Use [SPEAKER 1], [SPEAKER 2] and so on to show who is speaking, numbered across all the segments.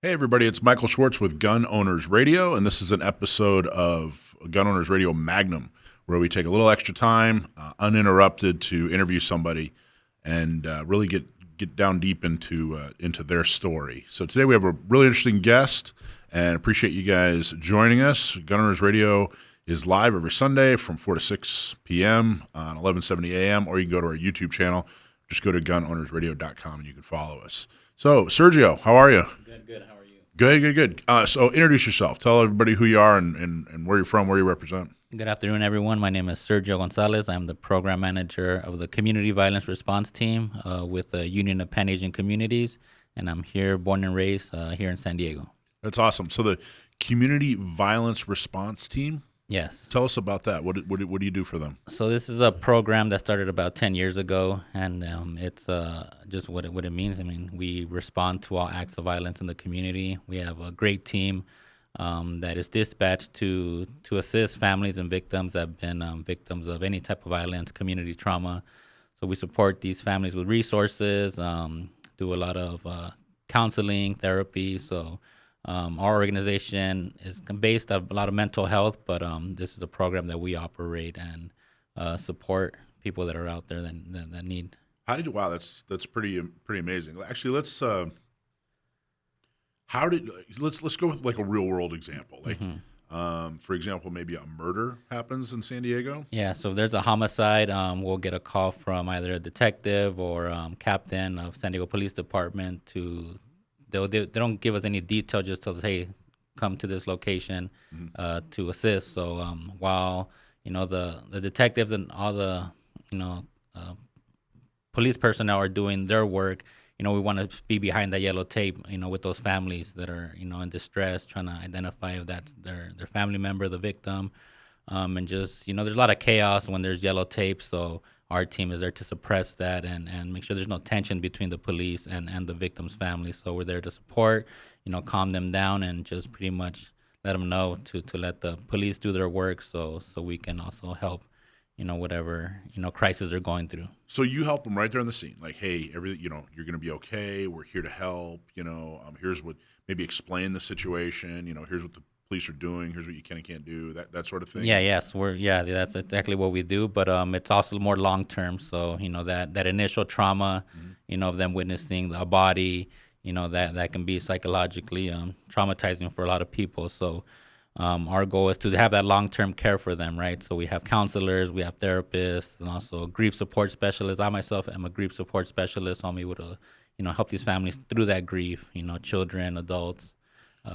[SPEAKER 1] Hey, everybody, it's Michael Schwartz with Gun Owners Radio, and this is an episode of Gun Owners Radio Magnum, where we take a little extra time, uninterrupted, to interview somebody and really get down deep into their story. So today we have a really interesting guest, and appreciate you guys joining us. Gun Owners Radio is live every Sunday from 4 to 6 p.m. on 1170 a.m., or you can go to our YouTube channel. Just go to gunownersradio.com and you can follow us. So, Sergio, how are you?
[SPEAKER 2] Good. How are you?
[SPEAKER 1] Good. So introduce yourself. Tell everybody who you are and where you're from, where you represent.
[SPEAKER 2] Good afternoon, everyone. My name is Sergio Gonzalez. I'm the program manager of the Community Violence Response Team with the Union of Pan-Asian Communities, and I'm here, born and raised here in San Diego.
[SPEAKER 1] That's awesome. So the Community Violence Response Team?
[SPEAKER 2] Yes.
[SPEAKER 1] Tell us about that. What do you do for them?
[SPEAKER 2] So this is a program that started about 10 years ago, and it's just what it means. I mean, we respond to all acts of violence in the community. We have a great team that is dispatched to assist families and victims that have been victims of any type of violence, community trauma. So we support these families with resources, do a lot of counseling, therapy. So our organization is based on a lot of mental health, but this is a program that we operate and support people that are out there that need.
[SPEAKER 1] Wow, that's pretty amazing. Actually, let's go with like a real world example. Like, for example, maybe a murder happens in San Diego.
[SPEAKER 2] Yeah, so if there's a homicide, we'll get a call from either a detective or captain of San Diego Police Department to. They don't give us any detail, just tell us, hey, come to this location to assist. So while the detectives and all the police personnel are doing their work, we want to be behind that yellow tape, with those families that are in distress, trying to identify if that's their family member, the victim, and just there's a lot of chaos when there's yellow tape. So our team is there to suppress that and make sure there's no tension between the police and the victim's family. So we're there to support, calm them down and just pretty much let them know to let the police do their work so we can also help, whatever, crisis they're going through.
[SPEAKER 1] So you help them right there on the scene. Like, hey, you're going to be okay. We're here to help. Here's what, maybe explain the situation. Here's what the police are doing. Here's what you can and can't do. That sort of thing.
[SPEAKER 2] Yes, that's exactly what we do. But it's also more long term. So that initial trauma, of them witnessing a body, that can be psychologically traumatizing for a lot of people. So our goal is to have that long term care for them, right? So we have counselors, we have therapists, and also grief support specialists. I myself am a grief support specialist, so I'm able to help these families through that grief. Children, adults.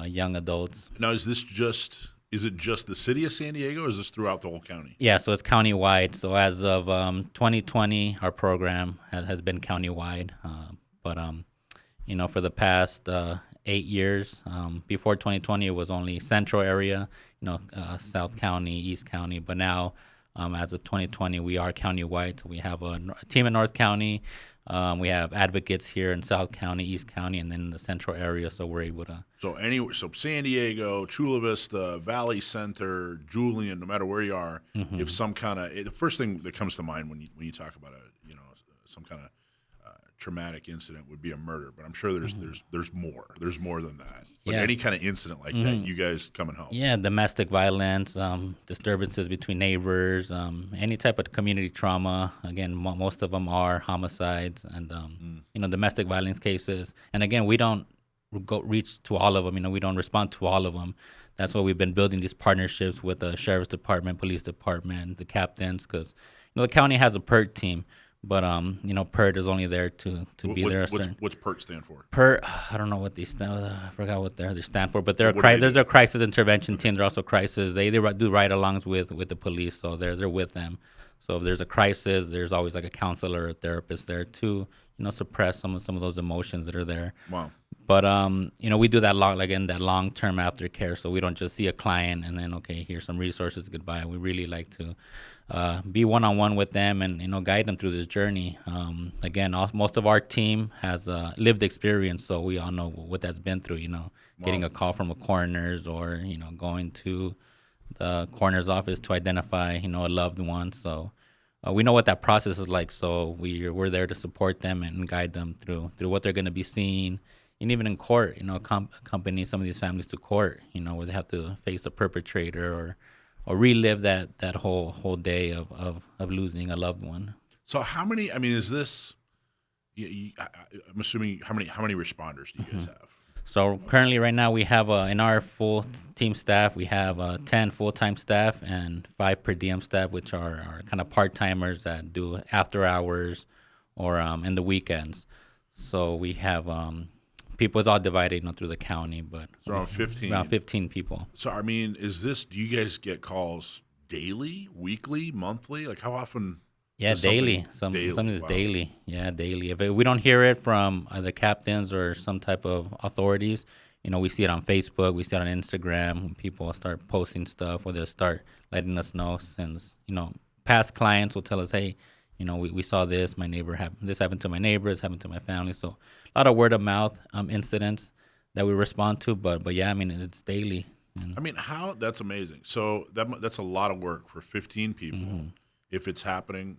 [SPEAKER 2] Young adults.
[SPEAKER 1] Now, is it just the city of San Diego, or is this throughout the whole county?
[SPEAKER 2] Yeah, so it's countywide. So as of 2020, our program has been countywide. But for the past 8 years, before 2020, it was only central area, South County, East County. But now, as of 2020, we are countywide. So we have a team in North County. We have advocates here in South County, East County, and then in the central area, so we're able to.
[SPEAKER 1] So San Diego, Chula Vista, Valley Center, Julian, no matter where you are, if some kind of the first thing that comes to mind when you talk about some kind of traumatic incident would be a murder, but I'm sure there's more. There's more than that. But any kind of incident like that, you guys come and help. Yeah,
[SPEAKER 2] domestic violence, disturbances between neighbors, any type of community trauma. Again, most of them are homicides and domestic violence cases. And again, we don't reach to all of them. We don't respond to all of them. That's why we've been building these partnerships with the sheriff's department, police department, the captains, because the county has a PERT team. But PERT is only there to be there.
[SPEAKER 1] What's PERT stand for?
[SPEAKER 2] PERT, I don't know what they stand. I forgot what they stand for. But they're a crisis intervention team. They're also crisis. They do ride-alongs with the police, so they're with them. So if there's a crisis, there's always like a counselor, or a therapist there to suppress some of those emotions that are there.
[SPEAKER 1] Wow.
[SPEAKER 2] But we do that long-term aftercare. So we don't just see a client and then here's some resources, goodbye. We really like to be one-on-one with them and guide them through this journey. Again, most of our team has lived experience, so we all know what that's been through. Getting a call from a coroner's or going to the coroner's office to identify a loved one. So we know what that process is like. So we're there to support them and guide them through what they're going to be seeing. and even in court, accompany some of these families to court, where they have to face a perpetrator or relive that whole day of losing a loved one.
[SPEAKER 1] So how many? I mean, is this? I'm assuming how many responders do you guys have?
[SPEAKER 2] So currently, right now, we have in our full team staff, we have 10 full-time staff and 5 per diem staff, which are kind of part-timers that do after hours or in the weekends. So we have people. It's all divided, through the county, but
[SPEAKER 1] So around 15.
[SPEAKER 2] Around 15 people.
[SPEAKER 1] So I mean, is this? Do you guys get calls daily, weekly, monthly? Like how often?
[SPEAKER 2] Yeah,
[SPEAKER 1] is something
[SPEAKER 2] daily.
[SPEAKER 1] daily?
[SPEAKER 2] Something is
[SPEAKER 1] Wow.
[SPEAKER 2] daily. Yeah, daily. If we don't hear it from the captains or some type of authorities, we see it on Facebook. We see it on Instagram. When people start posting stuff, or they'll start letting us know. Since past clients will tell us, hey, we saw this. This happened to my neighbor. This happened to my family. So a lot of word of mouth incidents that we respond to. But yeah, I mean, it's daily.
[SPEAKER 1] I mean, how? That's amazing. So that's a lot of work for 15 people. If it's happening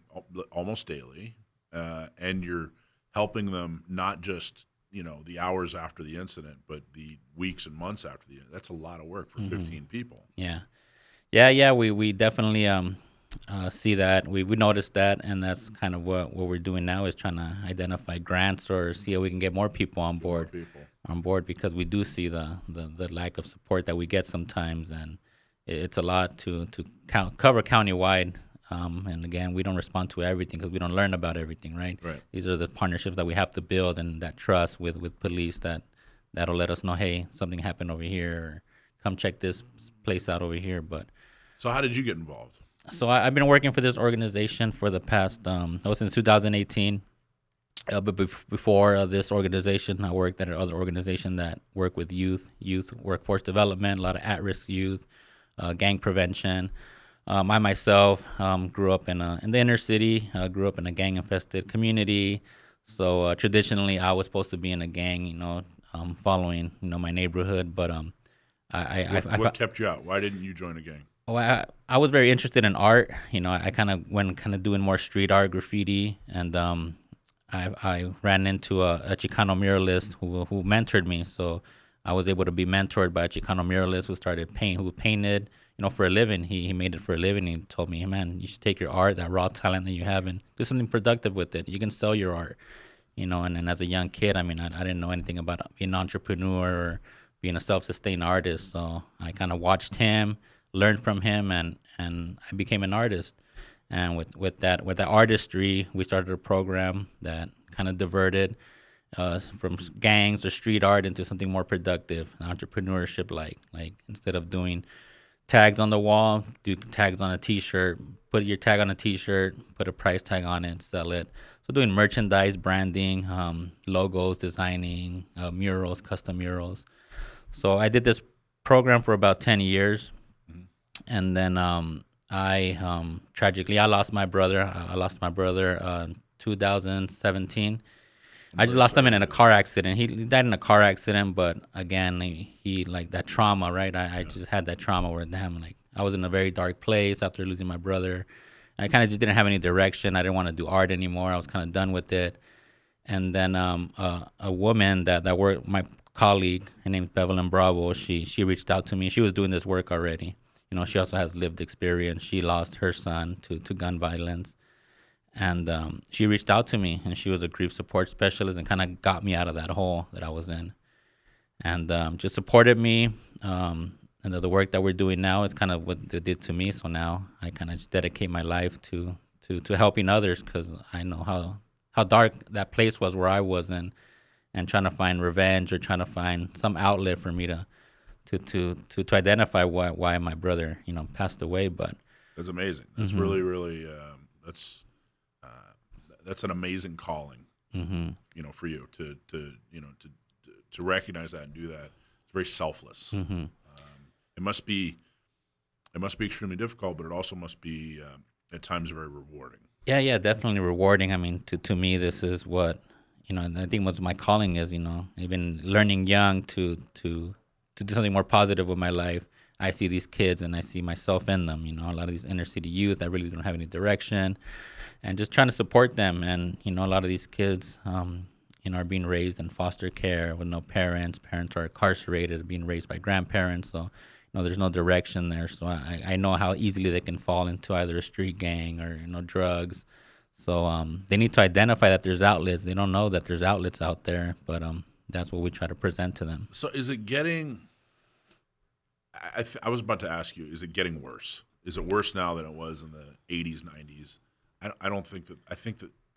[SPEAKER 1] almost daily, and you're helping them not just the hours after the incident, but the weeks and months after the incident, that's a lot of work for 15 people.
[SPEAKER 2] Yeah. We definitely see that. We noticed that, and that's kind of what we're doing now is trying to identify grants or see how we can get more people on board. Because we do see the lack of support that we get sometimes, and it's a lot to cover countywide. And again, we don't respond to everything because we don't learn about everything, right?
[SPEAKER 1] Right.
[SPEAKER 2] These are the partnerships that we have to build, and that trust with police that'll let us know, hey, something happened over here, or come check this place out over here. But
[SPEAKER 1] So how did you get involved?
[SPEAKER 2] so I've been working for this organization for the past since 2018. But before this organization, I worked at another organization that worked with youth workforce development, a lot of at-risk youth, gang prevention. I myself grew up in the inner city. Grew up in a gang-infested community. So traditionally, I was supposed to be in a gang, following my neighborhood. But
[SPEAKER 1] What kept you out? Why didn't you join a gang?
[SPEAKER 2] I was very interested in art. I kind of went doing more street art, graffiti, and I ran into a Chicano muralist who mentored me. So I was able to be mentored by a Chicano muralist who painted, for a living. He made it for a living. He told me, hey, man, you should take your art, that raw talent that you have, and do something productive with it. You can sell your art, and then as a young kid, I mean, I didn't know anything about being an entrepreneur or being a self-sustained artist. So I kind of watched him, learned from him, and I became an artist. And with that artistry, we started a program that kind of diverted from gangs or street art into something more productive, entrepreneurship. Like instead of doing tags on the wall, do tags on a T-shirt. Put your tag on a T-shirt, put a price tag on it, sell it. So doing merchandise, branding, logos, designing, murals, custom murals. So I did this program for about 10 years, and then tragically I lost my brother. I lost my brother in 2017. I just lost him in a car accident. He died in a car accident, but again, he like that trauma, right? I just had that trauma where I was in a very dark place after losing my brother. I kind of just didn't have any direction. I didn't want to do art anymore. I was kind of done with it. And then a woman that worked, my colleague, her name's Bevelyn Bravo, she reached out to me. She was doing this work already. She also has lived experience. She lost her son to gun violence. And she reached out to me, and she was a grief support specialist and kind of got me out of that hole that I was in. And just supported me. And the work that we're doing now is kind of what they did to me. So now I kind of just dedicate my life to helping others, because I know how dark that place was where I was in, and trying to find revenge or trying to find some outlet for me to identify why my brother passed away. But
[SPEAKER 1] That's amazing. That's really, really that's an amazing calling. For you to recognize that and do that. It's very selfless. It must be extremely difficult, but it also must be at times very rewarding.
[SPEAKER 2] Yeah, definitely rewarding. I mean, to me, this is what I think what my calling is. Even learning young to do something more positive with my life. I see these kids and I see myself in them. A lot of these inner city youth that really don't have any direction, and just trying to support them. And a lot of these kids, are being raised in foster care with no parents. Parents are incarcerated, being raised by grandparents. So, there's no direction there. So I know how easily they can fall into either a street gang or, drugs. So they need to identify that there's outlets. They don't know that there's outlets out there, but that's what we try to present to them.
[SPEAKER 1] So is it getting? I was about to ask you: is it getting worse? Is it worse now than it was in the '80s, '90s? I don't think that.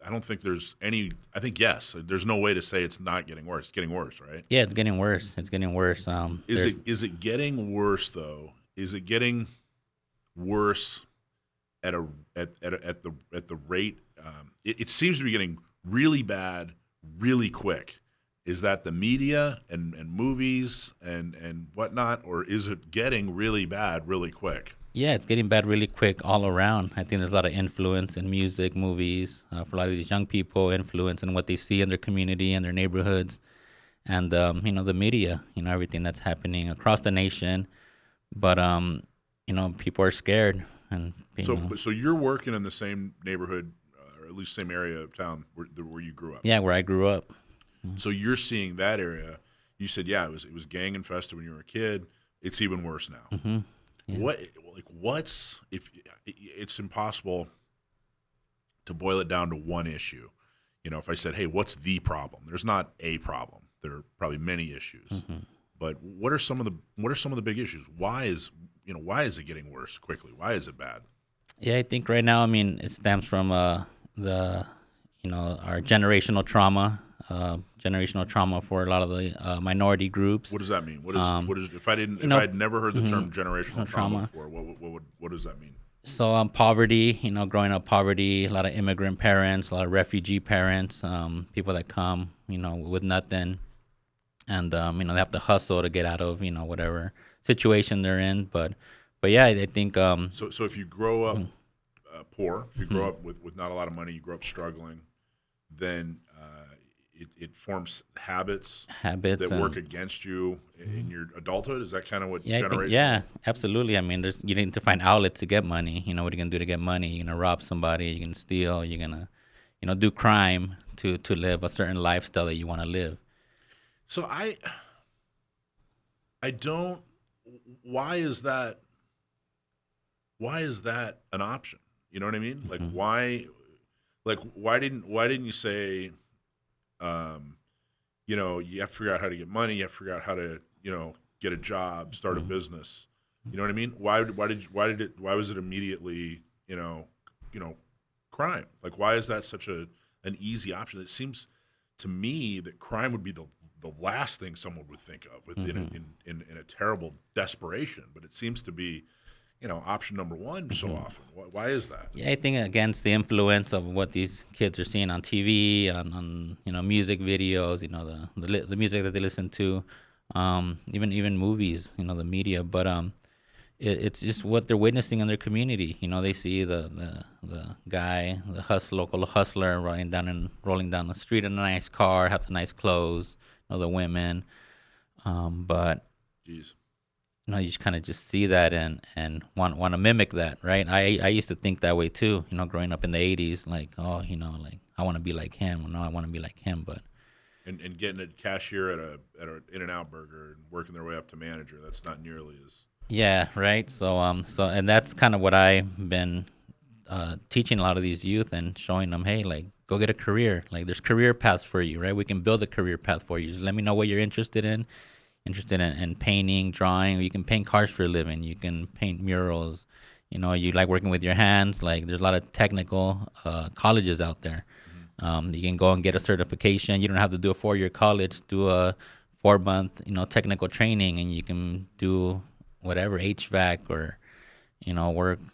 [SPEAKER 1] I don't think there's any. I think yes. There's no way to say it's not getting worse. It's getting worse, right?
[SPEAKER 2] Yeah, it's getting worse. It's getting worse.
[SPEAKER 1] Is it getting worse though? Is it getting worse at the rate? It seems to be getting really bad, really quick. Is that the media and movies and whatnot, or is it getting really bad really quick?
[SPEAKER 2] Yeah, it's getting bad really quick all around. I think there's a lot of influence in music, movies, for a lot of these young people, influence in what they see in their community and their neighborhoods, and the media, everything that's happening across the nation. But people are scared, and
[SPEAKER 1] so you're working in the same neighborhood, or at least same area of town where you grew up.
[SPEAKER 2] Yeah, where I grew up.
[SPEAKER 1] So you're seeing that area. You said, yeah, it was gang infested when you were a kid. It's even worse now.
[SPEAKER 2] Mm-hmm. Yeah.
[SPEAKER 1] What's if it's impossible to boil it down to one issue? If I said, hey, what's the problem? There's not a problem. There are probably many issues.
[SPEAKER 2] Mm-hmm.
[SPEAKER 1] But what are some of the big issues? Why is it getting worse quickly? Why is it bad?
[SPEAKER 2] Yeah, I think right now, it stems from our generational trauma. Generational trauma for a lot of the minority groups.
[SPEAKER 1] What does that mean? What is if I'd never heard the term generational trauma before, what does that mean?
[SPEAKER 2] So poverty, growing up poverty, a lot of immigrant parents, a lot of refugee parents, people that come, with nothing, and they have to hustle to get out of whatever situation they're in. But yeah, I think
[SPEAKER 1] so if you grow up poor, if you grow up with not a lot of money, you grow up struggling, then it forms habits that work against you in your adulthood. Is that kind of what generation?
[SPEAKER 2] Yeah, absolutely. You need to find outlets to get money. What are you gonna do to get money? You're gonna rob somebody. You're gonna steal. You're gonna, do crime to live a certain lifestyle that you want to live.
[SPEAKER 1] So I don't. Why is that? Why is that an option? You know what I mean? Like why? Like why didn't you say? You have to figure out how to get money. You have to figure out how to, get a job, start a business. You know what I mean? Why was it immediately, crime? Like, why is that such an easy option? It seems to me that crime would be the last thing someone would think of in a terrible desperation. But it seems to be, option number one so often. Why is that?
[SPEAKER 2] Yeah, I think against the influence of what these kids are seeing on TV, on music videos, the music that they listen to, even movies, the media. But it's just what they're witnessing in their community. They see the guy, the local hustler, rolling down the street in a nice car, have the nice clothes, the women, but.
[SPEAKER 1] Jeez.
[SPEAKER 2] You just kind of just see that and want to mimic that, right? I used to think that way too, growing up in the 80s, like, oh, like I want to be like him. No, I want to be like him, but.
[SPEAKER 1] And getting a cashier at a In-N-Out Burger and working their way up to manager, that's not nearly as.
[SPEAKER 2] Yeah, right. So and that's kind of what I've been teaching a lot of these youth and showing them, hey, like, go get a career. Like, there's career paths for you, right? We can build a career path for you. Just let me know what you're interested in painting, drawing. You can paint cars for a living. You can paint murals. You like working with your hands. Like, there's a lot of technical colleges out there. You can go and get a certification. You don't have to do a 4-year college. Do a 4-month, technical training, and you can do whatever, HVAC or,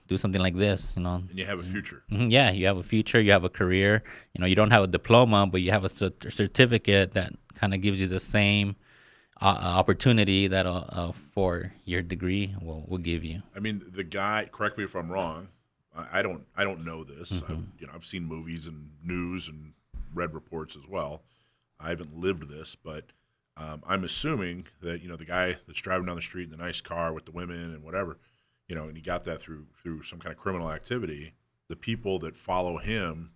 [SPEAKER 2] do something like this.
[SPEAKER 1] And you have a future.
[SPEAKER 2] Yeah, you have a future. You have a career. You don't have a diploma, but you have a certificate that kind of gives you the same opportunity that for your degree will give you.
[SPEAKER 1] I mean, the guy. Correct me if I'm wrong. I don't know this. I've seen movies and news and read reports as well. I haven't lived this, but I'm assuming that the guy that's driving down the street in the nice car with the women and whatever, and he got that through some kind of criminal activity. The people that follow him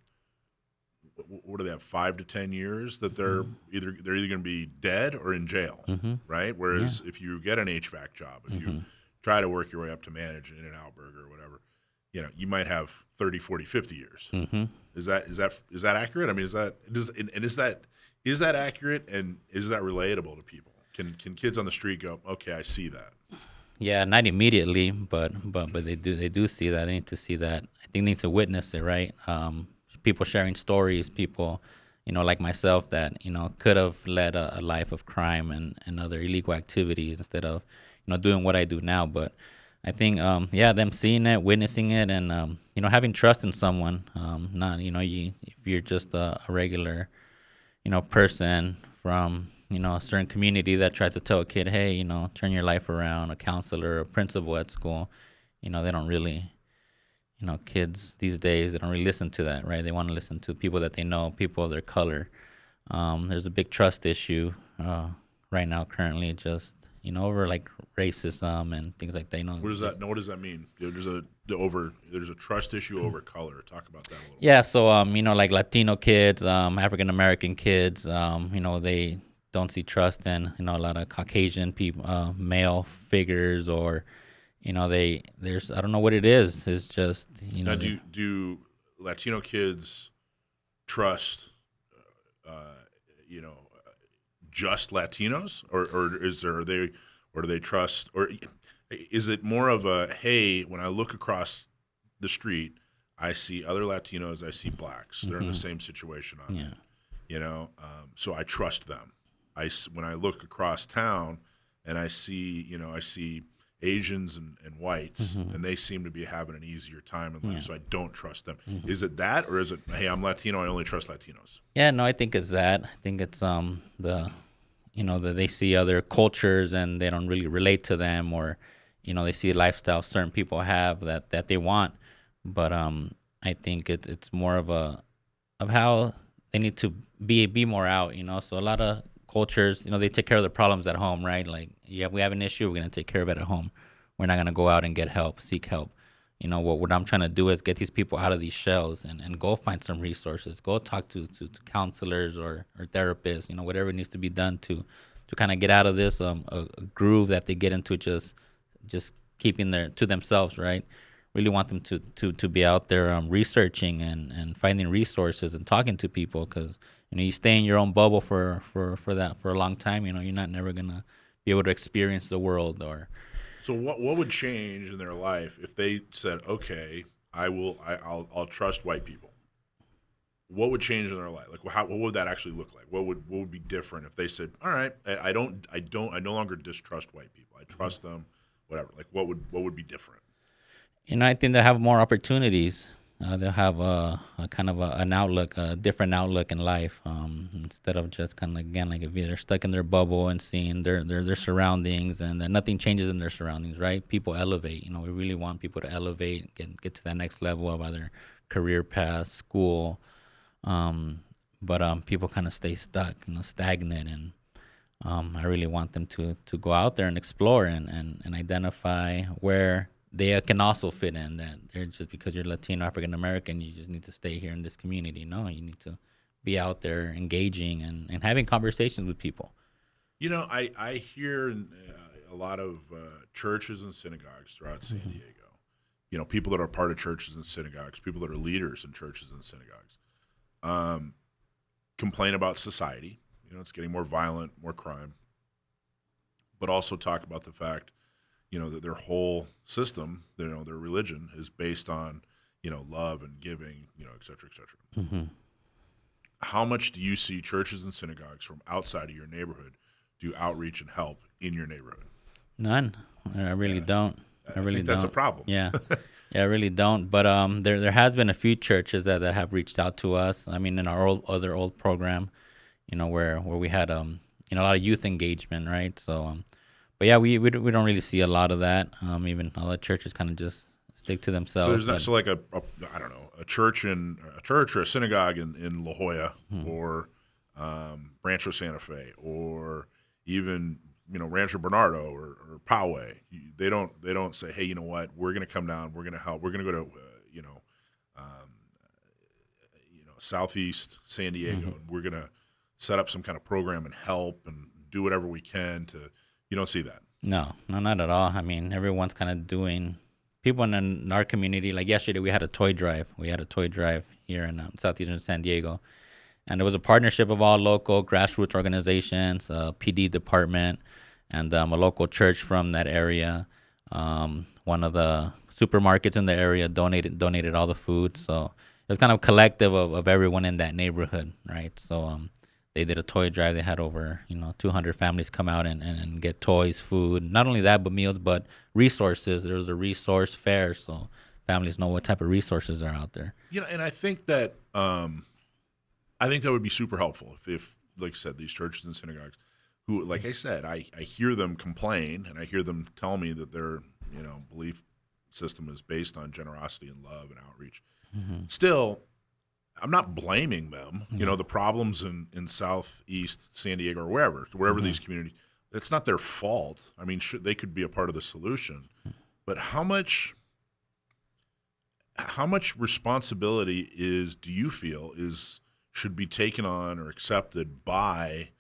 [SPEAKER 1] what do they have, 5 to 10 years that they're either going to be dead or in jail, right? Whereas if you get an HVAC job, if you try to work your way up to manage an In-N-Out Burger or whatever, you might have 30, 40, 50 years. Is that accurate? I mean, is that accurate, and is that relatable to people? Can kids on the street go, okay, I see that?
[SPEAKER 2] Yeah, not immediately, but they do see that. They need to see that. I think they need to witness it, right? People sharing stories, people, like myself that could have led a life of crime and other illegal activities instead of doing what I do now. But I think them seeing it, witnessing it, and having trust in someone. Not if you're just a regular person from a certain community that tries to tell a kid, hey, turn your life around, a counselor, a principal at school, they don't really, kids these days, they don't really listen to that, right? They want to listen to people that they know, people of their color. There's a big trust issue right now currently, just over like racism and things like that.
[SPEAKER 1] What does that mean? There's a trust issue over color. Talk about that a little.
[SPEAKER 2] Yeah, so like Latino kids, African American kids, they don't see trust in a lot of Caucasian people, male figures, or there's I don't know what it is. It's just
[SPEAKER 1] Now, do Latino kids trust just Latinos, or do they trust, or is it more of a, hey, when I look across the street, I see other Latinos, I see blacks, they're in the same situation I'm in, so I trust them. When I look across town and I see Asians and whites, and they seem to be having an easier time in life, so I don't trust them. Is it that, or is it, hey, I'm Latino, I only trust Latinos?
[SPEAKER 2] Yeah, no, I think it's that. I think it's that they see other cultures and they don't really relate to them, or they see a lifestyle certain people have that they want, but I think it's more of how they need to be more out, so a lot of cultures, they take care of their problems at home, right? Like, we have an issue, we're going to take care of it at home. We're not going to go out and seek help. What I'm trying to do is get these people out of these shells and go find some resources, go talk to counselors or therapists, whatever needs to be done to kind of get out of this a groove that they get into, just keeping to themselves, right? Really want them to be out there researching and finding resources and talking to people, because you stay in your own bubble for a long time, you're not never gonna be able to experience the world. Or
[SPEAKER 1] so what would change in their life if they said, okay, I'll trust white people? What would change in their life? Like, what would that actually look like? What would be different if they said, all right, I no longer distrust white people, I trust them, whatever? Like, what would be different?
[SPEAKER 2] I think they'll have more opportunities. They'll have a kind of an outlook, a different outlook in life, instead of just kind of, again, like if they're stuck in their bubble and seeing their surroundings, and nothing changes in their surroundings, right? People elevate. We really want people to elevate, get to that next level of either career path, school, but people kind of stay stuck, stagnant, and I really want them to go out there and explore and identify where they can also fit in. That they're just because you're Latino, African American, you just need to stay here in this community. No, you need to be out there engaging and having conversations with people.
[SPEAKER 1] I hear a lot of churches and synagogues throughout San Diego, people that are part of churches and synagogues, people that are leaders in churches and synagogues, complain about society. It's getting more violent, more crime, but also talk about the fact that their whole system, their religion is based on, love and giving, et cetera, et cetera. How much do you see churches and synagogues from outside of your neighborhood do outreach and help in your neighborhood?
[SPEAKER 2] None. I really don't.
[SPEAKER 1] I really think that's a problem.
[SPEAKER 2] Yeah. Yeah, I really don't. But there has been a few churches that have reached out to us. I mean, in our old program, where we had a lot of youth engagement, right? So but yeah, we don't really see a lot of that. Even a lot of churches kind of just stick to themselves.
[SPEAKER 1] So there's not like I don't know, a church or a synagogue in La Jolla, or Rancho Santa Fe, or even Rancho Bernardo or Poway. They don't say, hey, you know what, we're going to come down, we're going to help, we're going to go to Southeast San Diego, and we're going to set up some kind of program and help and do whatever we can to. You don't see that.
[SPEAKER 2] No, not at all. I mean, everyone's kind of doing. People in our community, like yesterday, we had a toy drive. We had a toy drive here in southeastern San Diego, and it was a partnership of all local grassroots organizations, PD department, and a local church from that area. One of the supermarkets in the area donated all the food, so it was kind of collective of everyone in that neighborhood, right? So they did a toy drive. They had over 200 families come out and get toys, food. Not only that, but meals, but resources. There was a resource fair, so families know what type of resources are out there.
[SPEAKER 1] And I think that would be super helpful if, like I said, these churches and synagogues, who, like I said, I hear them complain and I hear them tell me that their belief system is based on generosity and love and outreach. Mm-hmm. Still, I'm not blaming them. Mm-hmm. The problems in Southeast San Diego or wherever mm-hmm. these communities, it's not their fault. I mean, they could be a part of the solution, but how much responsibility do you feel should be taken on or accepted by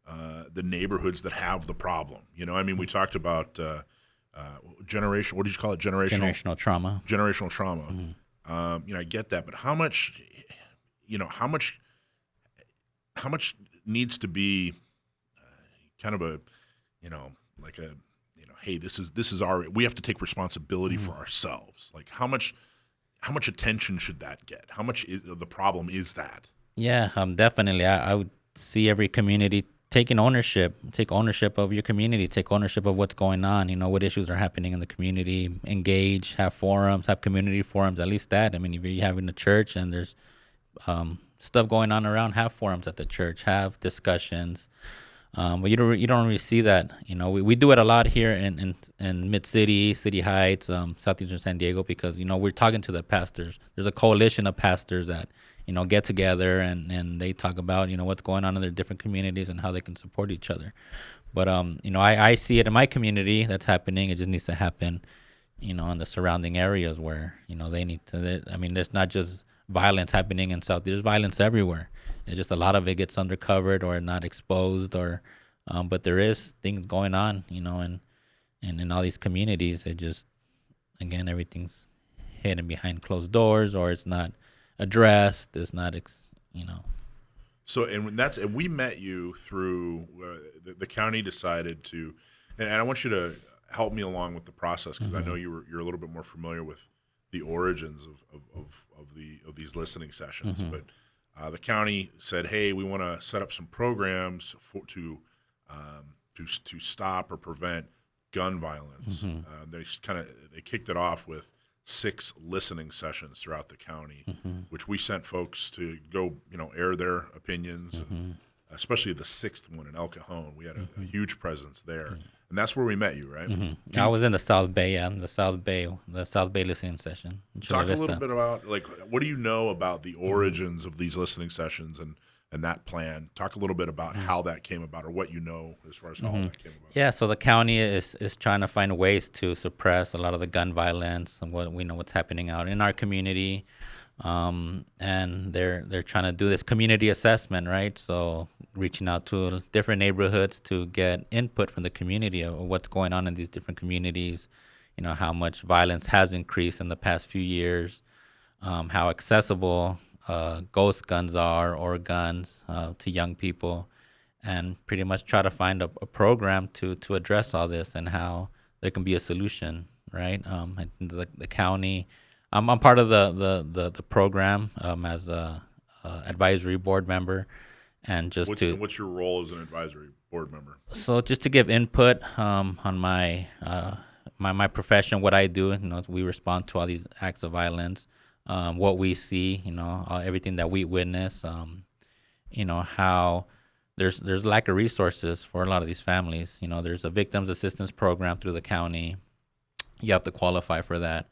[SPEAKER 1] the neighborhoods that have the problem? I mean, we talked about generation. What did you call it?
[SPEAKER 2] Generational trauma.
[SPEAKER 1] Generational trauma. Mm-hmm. I get that, but how much needs to be kind of a, like a, hey, this is we have to take responsibility mm-hmm. for ourselves. Like how much attention should that get? How much the problem is that?
[SPEAKER 2] Yeah, definitely. I would see every community take ownership of your community, take ownership of what's going on, what issues are happening in the community, engage, have forums, have community forums, at least that. I mean, if you're having a church and there's stuff going on around, have forums at the church, have discussions. But you don't really see that. We do it a lot here in Mid-City, City Heights, southeastern San Diego, because, we're talking to the pastors. There's a coalition of pastors that, get together and they talk about, what's going on in their different communities and how they can support each other. But, I see it in my community that's happening. It just needs to happen, in the surrounding areas where, they need to. I mean, there's not just violence happening in South. There's violence everywhere. It's just a lot of it gets undercovered or not exposed, but there is things going on, and in all these communities, it just, again, everything's hidden behind closed doors, or it's not addressed. It's not,
[SPEAKER 1] So, and we met you through the county decided to, and I want you to help me along with the process because mm-hmm. I know you're a little bit more familiar with the origins of these listening sessions, mm-hmm. but. The county said, "Hey, we want to set up some programs to stop or prevent gun violence." Mm-hmm. They kicked it off with 6 listening sessions throughout the county, mm-hmm. which we sent folks to go, air their opinions, mm-hmm. and especially the 6th one in El Cajon. We had a huge presence there, mm-hmm. and that's where we met you, right?
[SPEAKER 2] Mm-hmm. I was in the South Bay, the South Bay listening session.
[SPEAKER 1] Talk a little bit about, what do you know about the origins of these listening sessions and that plan? Talk a little bit about how that came about, or what you know as far as how that came about.
[SPEAKER 2] Yeah, so the county is trying to find ways to suppress a lot of the gun violence and what we know what's happening out in our community. And they're trying to do this community assessment, right? So reaching out to different neighborhoods to get input from the community of what's going on in these different communities, how much violence has increased in the past few years, how accessible ghost guns are or guns to young people, and pretty much try to find a program to address all this and how there can be a solution, right? The county. I'm part of the program as a advisory board member, and
[SPEAKER 1] what's your role as an advisory board member?
[SPEAKER 2] So just to give input on my my profession, what I do. We respond to all these acts of violence, what we see, everything that we witness, how there's lack of resources for a lot of these families. There's a victims assistance program through the county. You have to qualify for that.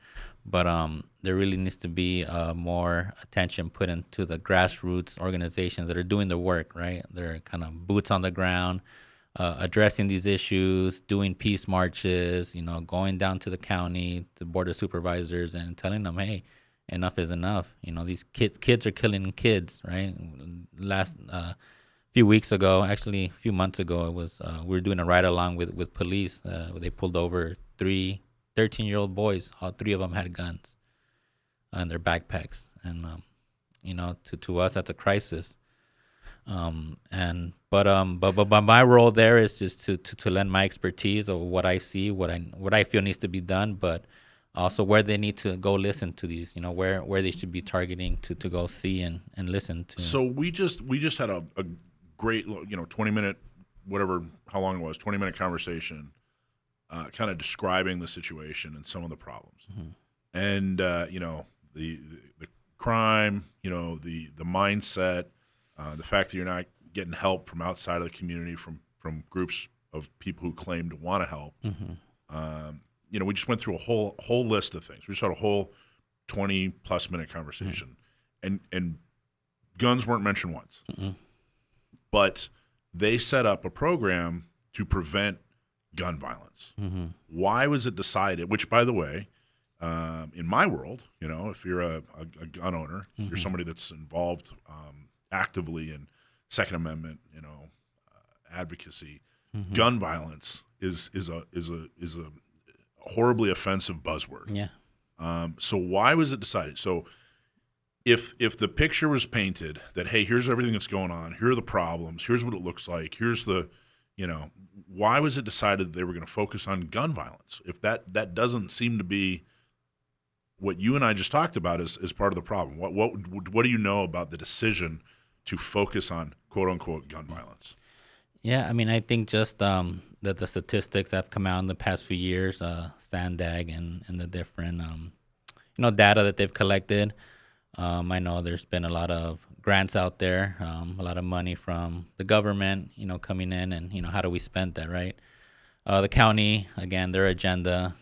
[SPEAKER 2] But there really needs to be more attention put into the grassroots organizations that are doing the work, right? They're kind of boots on the ground, addressing these issues, doing peace marches, going down to the county, the board of supervisors, and telling them, hey, enough is enough. These kids are killing kids, right? Last few weeks ago, actually a few months ago, it was we were doing a ride along with police. They pulled over 13-year-old boys. All three of them had guns in their backpacks, and to us that's a crisis. But my role there is just to lend my expertise of what I see, what I feel needs to be done, but also where they need to go listen to these, where they should be targeting to go see and listen to.
[SPEAKER 1] So we just had a great 20-minute, whatever, how long it was, 20-minute conversation, kind of describing the situation and some of the problems, and the crime, the mindset, the fact that you're not getting help from outside of the community from groups of people who claim to want to help. We just went through a whole list of things. We just had a whole 20+ minute conversation, and guns weren't mentioned once. But they set up a program to prevent gun violence. Why was it decided? Which, by the way, in my world, if you're a gun owner, if you're somebody that's involved actively in Second Amendment, advocacy, gun violence is a horribly offensive buzzword.
[SPEAKER 2] Yeah.
[SPEAKER 1] So why was it decided? So if the picture was painted that, hey, here's everything that's going on, here are the problems, here's what it looks like, here's the, why was it decided that they were going to focus on gun violence? If that doesn't seem to be what you and I just talked about is part of the problem. What do you know about the decision to focus on quote unquote gun violence?
[SPEAKER 2] Yeah, I think just that the statistics that have come out in the past few years, SANDAG and the different data that they've collected. I know there's been a lot of grants out there, a lot of money from the government, coming in, and how do we spend that, right? The county, again, their agenda,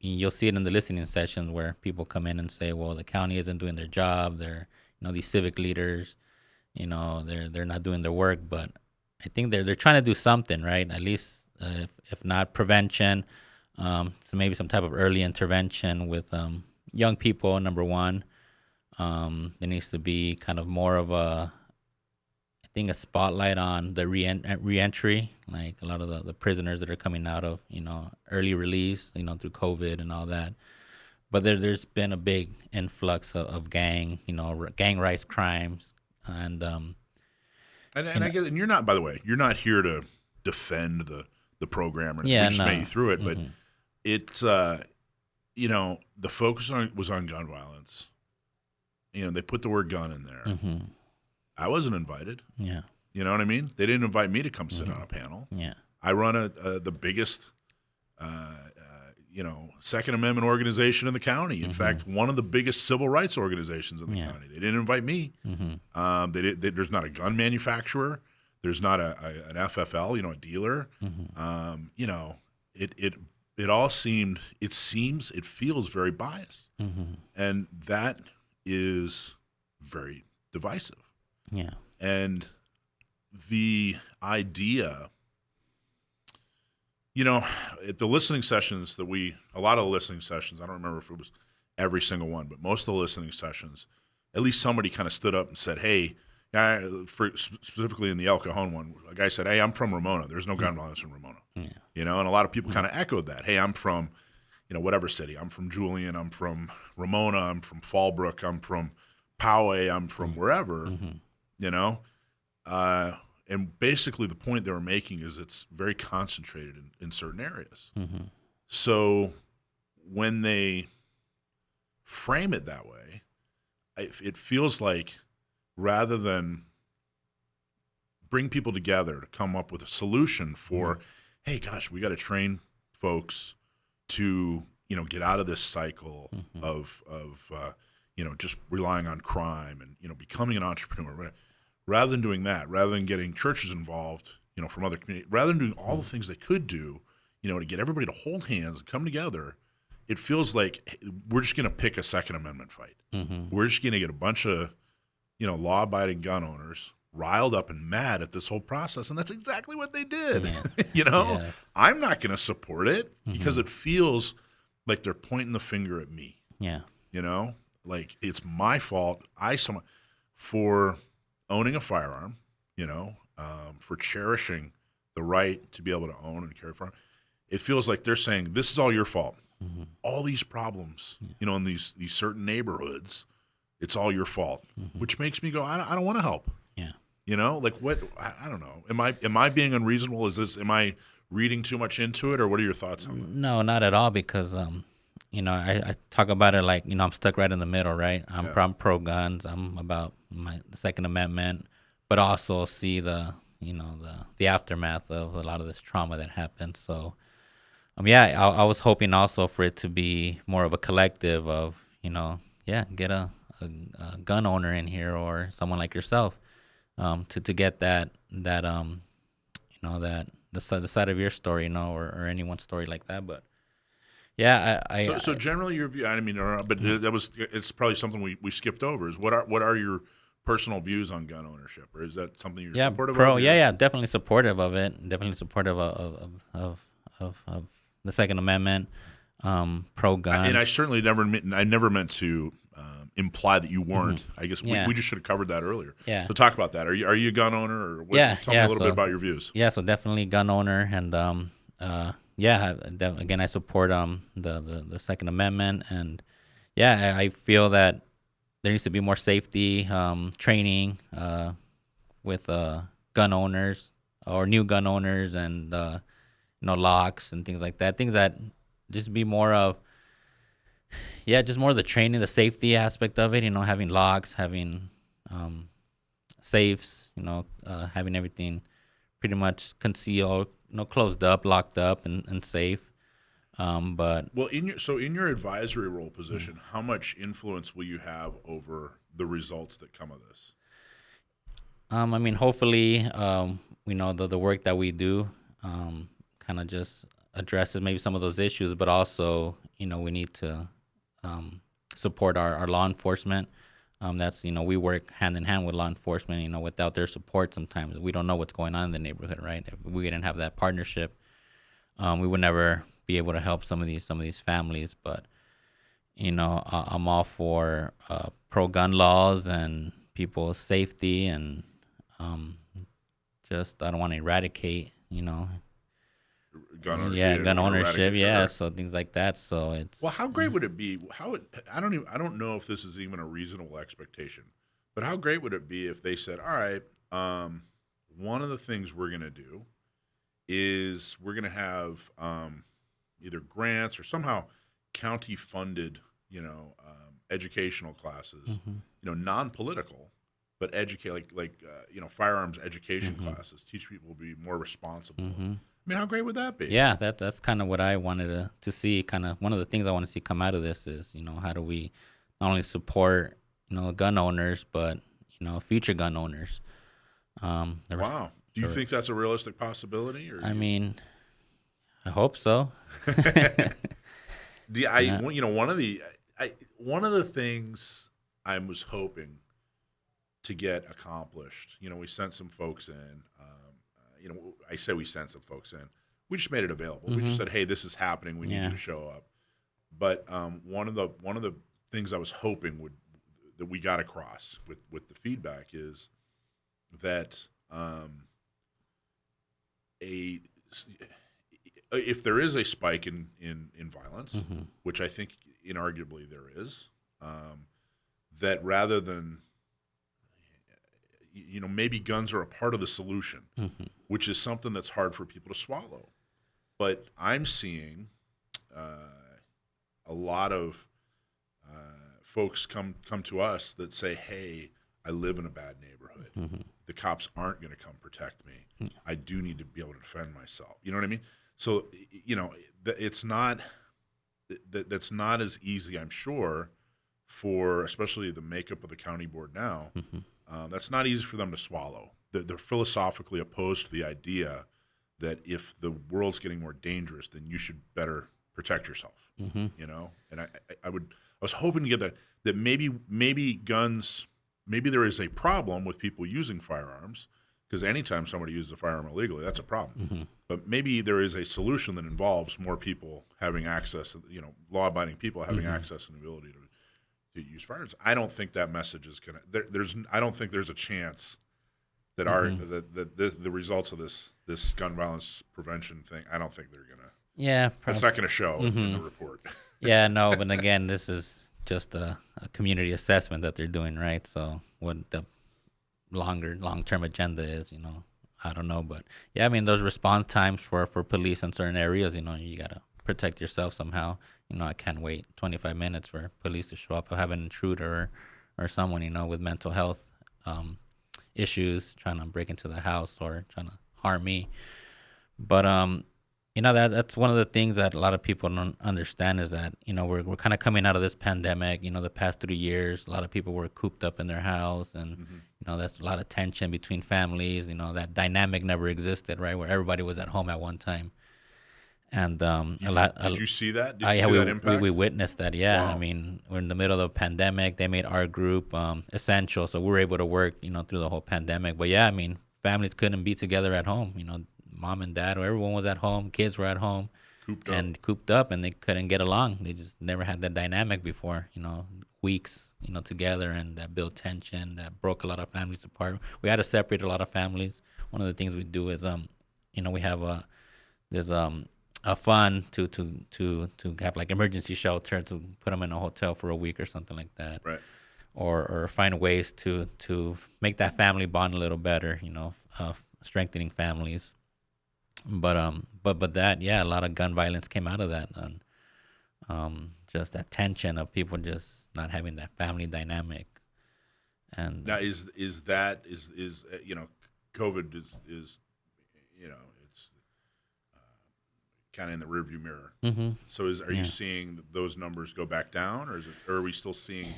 [SPEAKER 2] you'll see it in the listening sessions where people come in and say, well, the county isn't doing their job. They're, these civic leaders, they're not doing their work. But I think they're trying to do something, right? At least, if not prevention, so maybe some type of early intervention with young people, number one. There needs to be kind of more of a spotlight on the reentry, like a lot of the prisoners that are coming out of, early release, through COVID and all that. But there's been a big influx of gang rights crimes. And
[SPEAKER 1] I guess, and you're not, by the way, you're not here to defend the program or we just met you through it, but it's, the focus was on gun violence. They put the word gun in there. I wasn't invited.
[SPEAKER 2] Yeah.
[SPEAKER 1] You know what I mean? They didn't invite me to come sit on a panel.
[SPEAKER 2] Yeah.
[SPEAKER 1] I run the biggest, Second Amendment organization in the county. In fact, one of the biggest civil rights organizations in the county. They didn't invite me. There's not a gun manufacturer. There's not an FFL, a dealer. It feels very biased. And that is very divisive.
[SPEAKER 2] Yeah.
[SPEAKER 1] And the idea, at the listening sessions a lot of the listening sessions, I don't remember if it was every single one, but most of the listening sessions, at least somebody kind of stood up and said, hey, specifically in the El Cajon one, a guy said, hey, I'm from Ramona. There's no gun violence in Ramona.
[SPEAKER 2] Yeah.
[SPEAKER 1] And a lot of people kind of echoed that. Hey, I'm from, whatever city. I'm from Julian. I'm from Ramona. I'm from Fallbrook. I'm from Poway. I'm from wherever, and basically the point they were making is it's very concentrated in certain areas. So when they frame it that way, it feels like rather than bring people together to come up with a solution for, hey, gosh, we got to train folks to, get out of this cycle of just relying on crime and, becoming an entrepreneur. Rather than doing that, rather than getting churches involved, from other communities, rather than doing all the things they could do, to get everybody to hold hands and come together, it feels like we're just going to pick a Second Amendment fight. We're just going to get a bunch of, law-abiding gun owners riled up and mad at this whole process, and that's exactly what they did.
[SPEAKER 2] Yeah.
[SPEAKER 1] I'm not going to support it because it feels like they're pointing the finger at me.
[SPEAKER 2] Yeah.
[SPEAKER 1] You know, like it's my fault. For owning a firearm. You know, for cherishing the right to be able to own and carry a firearm. It feels like they're saying this is all your fault.
[SPEAKER 2] Mm-hmm.
[SPEAKER 1] All these problems,
[SPEAKER 2] Yeah.
[SPEAKER 1] you know, in these certain neighborhoods, it's all your fault.
[SPEAKER 2] Mm-hmm.
[SPEAKER 1] Which makes me go, I don't want to help.
[SPEAKER 2] Yeah.
[SPEAKER 1] You know, like what? I don't know. Am I being unreasonable? Am I reading too much into it, or what are your thoughts on that?
[SPEAKER 2] No, not at all. Because you know, I talk about it like, you know, I'm stuck right in the middle, right?
[SPEAKER 1] Yeah.
[SPEAKER 2] I'm pro guns. I'm about the Second Amendment, but also see the, you know, the aftermath of a lot of this trauma that happened. So, yeah, I was hoping also for it to be more of a collective of, you know, yeah, get a gun owner in here or someone like yourself, to get that you know, that the side of your story, you know, or anyone's story like that. But yeah,
[SPEAKER 1] So generally, your view. I didn't mean to interrupt, but it's probably something we skipped over. Is what are your personal views on gun ownership, or is that something you're supportive of?
[SPEAKER 2] yeah, definitely supportive of it. Definitely supportive of the Second Amendment, pro guns.
[SPEAKER 1] And I certainly never meant to imply that you weren't. I guess
[SPEAKER 2] Yeah.
[SPEAKER 1] we just should have covered that earlier.
[SPEAKER 2] Yeah.
[SPEAKER 1] So talk about that. Are you a gun owner, or what,
[SPEAKER 2] Yeah,
[SPEAKER 1] tell me a little bit about your views?
[SPEAKER 2] Yeah, so definitely gun owner, and yeah, again, I support the Second Amendment, and yeah, I feel that there needs to be more safety training with gun owners or new gun owners, and you know, locks and things like that. Things that just be more of, yeah, just more of the training, the safety aspect of it. You know, having locks, having safes. You know, having everything pretty much concealed, you know, closed up, locked up, and safe. But
[SPEAKER 1] Well, in your advisory role position, how much influence will you have over the results that come of this?
[SPEAKER 2] I mean, hopefully, we know the work that we do kind of just addresses maybe some of those issues, but also, you know, we need to support our law enforcement. That's, you know, we work hand in hand with law enforcement. You know, without their support, sometimes we don't know what's going on in the neighborhood, right? If we didn't have that partnership, we would never be able to help some of these families. But you know, I'm all for pro gun laws and people's safety, and just I don't want to eradicate, you know,
[SPEAKER 1] Gun ownership,
[SPEAKER 2] yeah,
[SPEAKER 1] you
[SPEAKER 2] gun
[SPEAKER 1] don't wanna
[SPEAKER 2] ownership,
[SPEAKER 1] eradicate,
[SPEAKER 2] yeah,
[SPEAKER 1] sure.
[SPEAKER 2] so things like that. So it's
[SPEAKER 1] Well, how great would it be? I don't know if this is even a reasonable expectation, but how great would it be if they said, "All right, one of the things we're going to do is we're going to have either grants or somehow county funded, you know, educational classes,
[SPEAKER 2] mm-hmm,
[SPEAKER 1] you know, non-political, but educate you know, firearms education
[SPEAKER 2] mm-hmm,
[SPEAKER 1] classes, teach people to be more responsible."
[SPEAKER 2] mm-hmm.
[SPEAKER 1] I mean, how great would that be?
[SPEAKER 2] Yeah, that's kind of what I wanted to see. Kind of one of the things I want to see come out of this is, you know, how do we not only support, you know, gun owners, but, you know, future gun owners.
[SPEAKER 1] Wow. Do you think that's a realistic possibility? Or
[SPEAKER 2] I mean, I hope so. Yeah.
[SPEAKER 1] You know, one of the things I was hoping to get accomplished. You know, we sent some folks in. You know, I say we sent some folks in. We just made it available. We just said, "Hey, this is happening. We need you
[SPEAKER 2] Yeah.
[SPEAKER 1] to show up." But one of the things I was hoping that we got across with the feedback is that a if there is a spike in violence,
[SPEAKER 2] Mm-hmm.
[SPEAKER 1] which I think inarguably there is, that rather than, you know, maybe guns are a part of the solution,
[SPEAKER 2] Mm-hmm.
[SPEAKER 1] which is something that's hard for people to swallow. But I'm seeing a lot of folks come to us that say, "Hey, I live in a bad neighborhood.
[SPEAKER 2] Mm-hmm.
[SPEAKER 1] The cops aren't going to come protect me.
[SPEAKER 2] Yeah.
[SPEAKER 1] I do need to be able to defend myself." You know what I mean? So, you know, it's not that's not as easy, I'm sure, for especially the makeup of the county board now.
[SPEAKER 2] Mm-hmm.
[SPEAKER 1] That's not easy for them to swallow. They're philosophically opposed to the idea that if the world's getting more dangerous, then you should better protect yourself.
[SPEAKER 2] Mm-hmm.
[SPEAKER 1] You know, and I was hoping to get that maybe guns, maybe there is a problem with people using firearms, because anytime somebody uses a firearm illegally, that's a problem.
[SPEAKER 2] Mm-hmm.
[SPEAKER 1] But maybe there is a solution that involves more people having access, you know, law-abiding people having
[SPEAKER 2] Mm-hmm.
[SPEAKER 1] access and the ability to use firearms. I don't think that message is gonna. I don't think there's a chance that the results of this gun violence prevention thing. I don't think they're gonna.
[SPEAKER 2] Yeah,
[SPEAKER 1] That's not gonna show in the report.
[SPEAKER 2] Yeah, no, but again, this is just a community assessment that they're doing, right? So what the long-term agenda is, I don't know. But yeah, I mean, those response times for police in certain areas, you got to protect yourself somehow. I can't wait 25 minutes for police to show up. I have an intruder or someone, with mental health issues trying to break into the house or trying to harm me. But that's one of the things that a lot of people don't understand is that we're kind of coming out of this pandemic. The past 3 years, a lot of people were cooped up in their house, and that's a lot of tension between families. That dynamic never existed, right, where everybody was at home at one time. And
[SPEAKER 1] Did you see that? Did you see that impact?
[SPEAKER 2] We witnessed that. Yeah,
[SPEAKER 1] Wow.
[SPEAKER 2] I mean, we're in the middle of the pandemic. They made our group essential, so we were able to work, through the whole pandemic. But yeah, I mean, families couldn't be together at home. Mom and dad, or everyone was at home. Kids were at home, cooped up, and they couldn't get along. They just never had that dynamic before. Weeks, together, and that built tension. That broke a lot of families apart. We had to separate a lot of families. One of the things we do is, we have there's a fund to have like emergency shelter to put them in a hotel for a week or something like that.
[SPEAKER 1] Right.
[SPEAKER 2] Or find ways to make that family bond a little better. Strengthening families. But that, yeah, a lot of gun violence came out of that, and just that tension of people just not having that family dynamic. And
[SPEAKER 1] now is COVID is it's kind of in the rearview mirror.
[SPEAKER 2] Mm-hmm.
[SPEAKER 1] So are you seeing those numbers go back down, or are we still seeing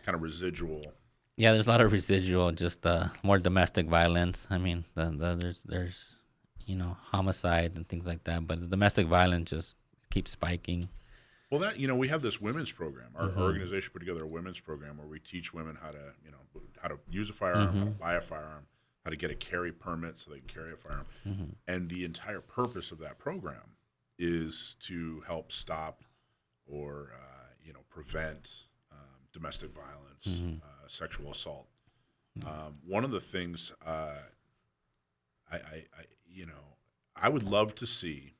[SPEAKER 1] kind of residual?
[SPEAKER 2] Yeah, there's a lot of residual, just more domestic violence. I mean, there's homicide and things like that, but the domestic violence just keeps spiking.
[SPEAKER 1] Well, that we have this women's program. Our organization put together a women's program where we teach women how to use a firearm, how to buy a firearm, how to get a carry permit so they can carry a firearm. And the entire purpose of that program is to help stop or prevent domestic violence, sexual assault. One of the things I would love to see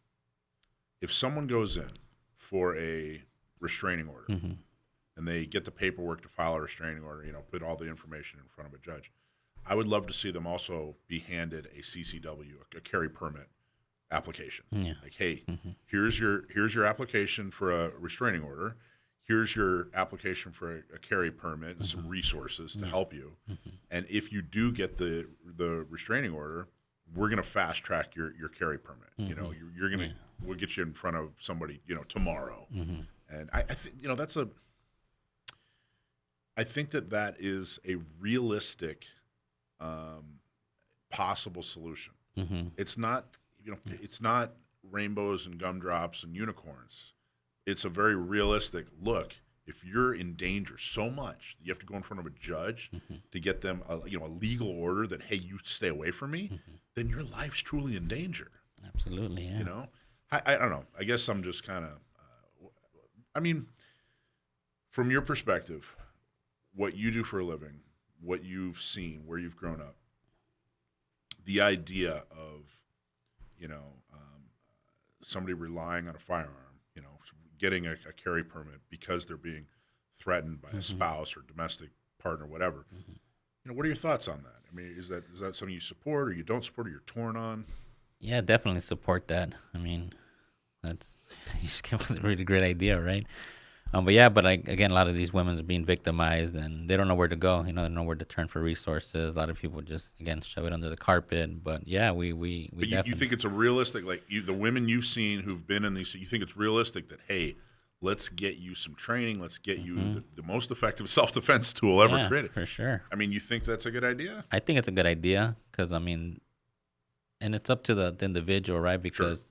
[SPEAKER 1] if someone goes in for a restraining order and they get the paperwork to file a restraining order, put all the information in front of a judge. I would love to see them also be handed a CCW, a carry permit application.
[SPEAKER 2] Yeah.
[SPEAKER 1] Like, hey, here's your application for a restraining order. Here's your application for a carry permit and some resources to help you. And if you do get the restraining order, we're going to fast track your carry permit. You're going to we'll get you in front of somebody tomorrow. And I think I think that is a realistic possible solution. It's not it's not rainbows and gumdrops and unicorns. It's a very realistic look. If you're in danger so much that you have to go in front of a judge to get them a legal order that, hey, you stay away from me, then your life's truly in danger.
[SPEAKER 2] Absolutely, yeah.
[SPEAKER 1] I don't know. I guess I'm just kind of, from your perspective, what you do for a living, what you've seen, where you've grown up, the idea of, somebody relying on a firearm, getting a carry permit because they're being threatened by a spouse or domestic partner, whatever. What are your thoughts on that? I mean, is that something you support or you don't support or you're torn on?
[SPEAKER 2] Yeah, definitely support that. I mean, you just came up with a really great idea, right? But again, a lot of these women are being victimized and they don't know where to go. They don't know where to turn for resources. A lot of people just, again, shove it under the carpet. But yeah, we
[SPEAKER 1] But you think it's a realistic, the women you've seen who've been in these, you think it's realistic that, hey, let's get you some training. Let's get you the most effective self-defense tool ever created.
[SPEAKER 2] For sure.
[SPEAKER 1] I mean, you think that's a good idea?
[SPEAKER 2] I think it's a good idea because, and it's up to the individual, right? Because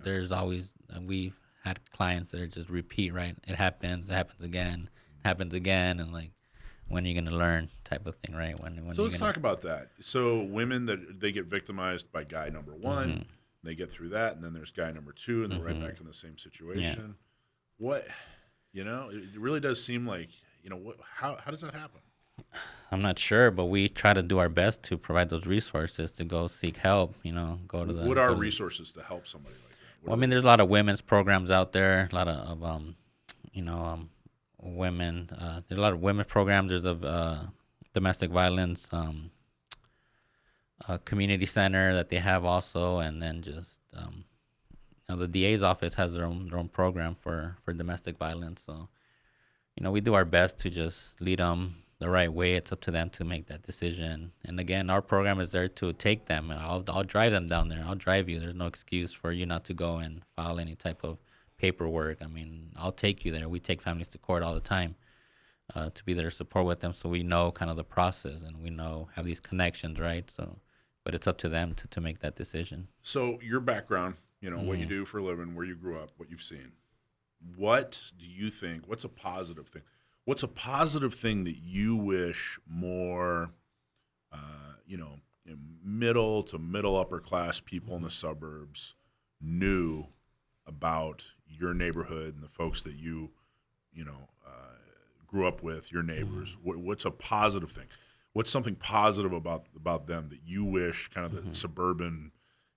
[SPEAKER 2] there's always, we've had clients that are just repeat, right? It happens again, and like, when are you going to learn type of thing, right?
[SPEAKER 1] So let's talk about that. So women that they get victimized by guy number one, they get through that, and then there's guy number two, and they're right back in the same situation. Yeah. What, it really does seem like, how does that happen?
[SPEAKER 2] I'm not sure, but we try to do our best to provide those resources to go seek help. Go to
[SPEAKER 1] What are resources to help somebody like that?
[SPEAKER 2] Well, I mean, there's a lot of women's programs out there. A lot of you know, women. There's a lot of women programs. There's a domestic violence community center that they have also, and then just the DA's office has their own program for domestic violence. So we do our best to just lead them the right way. It's up to them to make that decision. And again, our program is there to take them. I'll drive them down there. I'll drive you. There's no excuse for you not to go and file any type of paperwork. I mean, I'll take you there. We take families to court all the time to be there to support with them, so we know kind of the process and we have these connections, right? So, but it's up to them to make that decision.
[SPEAKER 1] So your background, what you do for a living, where you grew up, what you've seen. What do you think? What's a positive thing? What's a positive thing that you wish more, middle to middle upper class people in the suburbs knew about your neighborhood and the folks that you grew up with, your neighbors? What's a positive thing? What's something positive about them that you wish kind of the suburban,